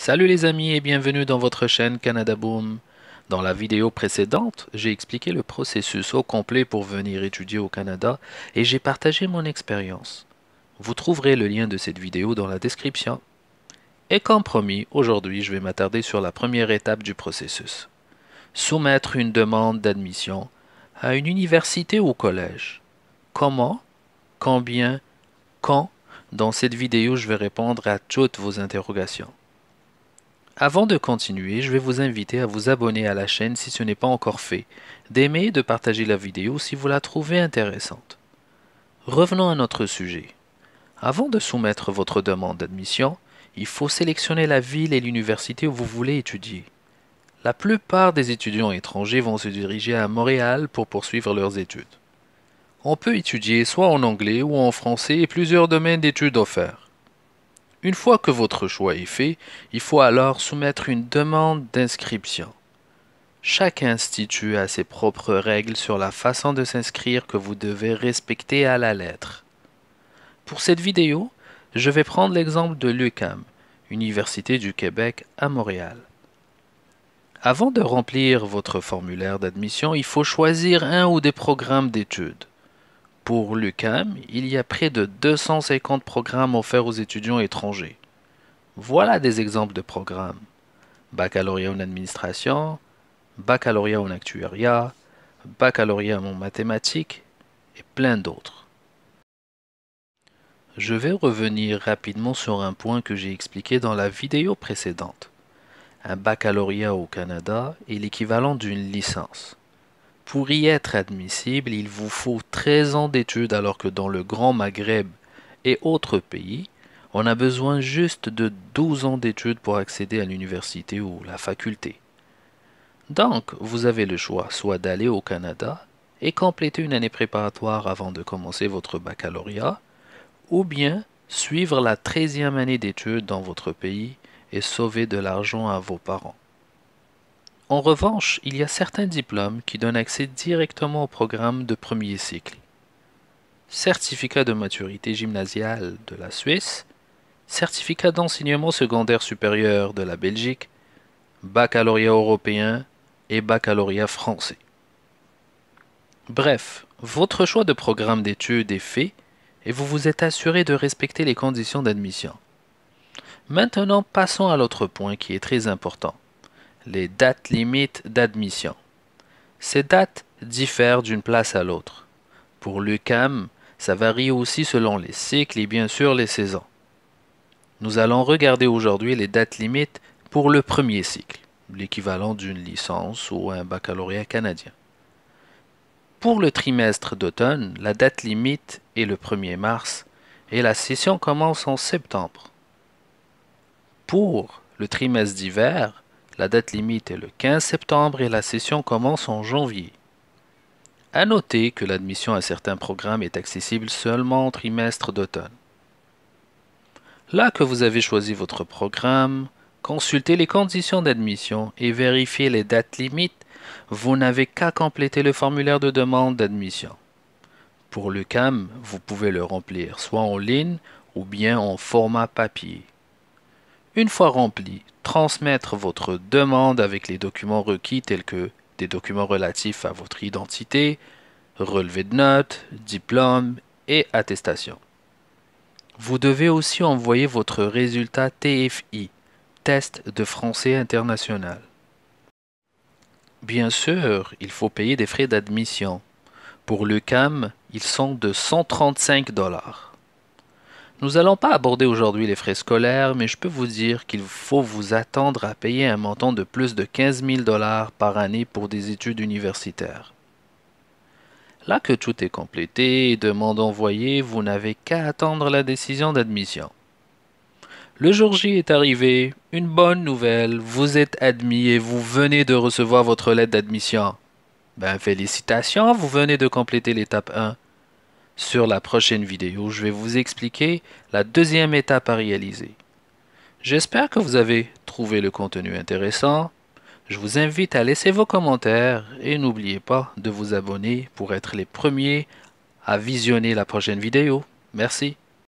Salut les amis et bienvenue dans votre chaîne Canada Boom. Dans la vidéo précédente, j'ai expliqué le processus au complet pour venir étudier au Canada et j'ai partagé mon expérience. Vous trouverez le lien de cette vidéo dans la description. Et comme promis, aujourd'hui je vais m'attarder sur la première étape du processus. Soumettre une demande d'admission à une université ou collège. Comment, combien, quand? Dans cette vidéo, je vais répondre à toutes vos interrogations. Avant de continuer, je vais vous inviter à vous abonner à la chaîne si ce n'est pas encore fait, d'aimer et de partager la vidéo si vous la trouvez intéressante. Revenons à notre sujet. Avant de soumettre votre demande d'admission, il faut sélectionner la ville et l'université où vous voulez étudier. La plupart des étudiants étrangers vont se diriger à Montréal pour poursuivre leurs études. On peut étudier soit en anglais ou en français et plusieurs domaines d'études offerts. Une fois que votre choix est fait, il faut alors soumettre une demande d'inscription. Chaque institut a ses propres règles sur la façon de s'inscrire que vous devez respecter à la lettre. Pour cette vidéo, je vais prendre l'exemple de l'UQAM, Université du Québec à Montréal. Avant de remplir votre formulaire d'admission, il faut choisir un ou des programmes d'études. Pour l'UQAM, il y a près de 250 programmes offerts aux étudiants étrangers. Voilà des exemples de programmes. Baccalauréat en administration, baccalauréat en actuariat, baccalauréat en mathématiques et plein d'autres. Je vais revenir rapidement sur un point que j'ai expliqué dans la vidéo précédente. Un baccalauréat au Canada est l'équivalent d'une licence. Pour y être admissible, il vous faut 13 ans d'études alors que dans le Grand Maghreb et autres pays, on a besoin juste de 12 ans d'études pour accéder à l'université ou la faculté. Donc, vous avez le choix soit d'aller au Canada et compléter une année préparatoire avant de commencer votre baccalauréat, ou bien suivre la 13e année d'études dans votre pays et sauver de l'argent à vos parents. En revanche, il y a certains diplômes qui donnent accès directement au programme de premier cycle. Certificat de maturité gymnasiale de la Suisse, certificat d'enseignement secondaire supérieur de la Belgique, baccalauréat européen et baccalauréat français. Bref, votre choix de programme d'études est fait et vous vous êtes assuré de respecter les conditions d'admission. Maintenant, passons à l'autre point qui est très important. Les dates limites d'admission. Ces dates diffèrent d'une place à l'autre. Pour l'UQAM, ça varie aussi selon les cycles et bien sûr les saisons. Nous allons regarder aujourd'hui les dates limites pour le premier cycle, l'équivalent d'une licence ou un baccalauréat canadien. Pour le trimestre d'automne, la date limite est le 1er mars et la session commence en septembre. Pour le trimestre d'hiver, la date limite est le 15 septembre et la session commence en janvier. À noter que l'admission à certains programmes est accessible seulement au trimestre d'automne. Là que vous avez choisi votre programme, consultez les conditions d'admission et vérifiez les dates limites. Vous n'avez qu'à compléter le formulaire de demande d'admission. Pour le CAM, vous pouvez le remplir soit en ligne ou bien en format papier. Une fois rempli, transmettre votre demande avec les documents requis tels que des documents relatifs à votre identité, relevé de notes, diplôme et attestation. Vous devez aussi envoyer votre résultat TFI, test de français international. Bien sûr, il faut payer des frais d'admission. Pour le CAM, ils sont de 135 $. Nous n'allons pas aborder aujourd'hui les frais scolaires, mais je peux vous dire qu'il faut vous attendre à payer un montant de plus de 15 000 $ par année pour des études universitaires. Là que tout est complété et demande envoyée, vous n'avez qu'à attendre la décision d'admission. Le jour J est arrivé, une bonne nouvelle, vous êtes admis et vous venez de recevoir votre lettre d'admission. Ben félicitations, vous venez de compléter l'étape 1. Sur la prochaine vidéo, je vais vous expliquer la deuxième étape à réaliser. J'espère que vous avez trouvé le contenu intéressant. Je vous invite à laisser vos commentaires et n'oubliez pas de vous abonner pour être les premiers à visionner la prochaine vidéo. Merci.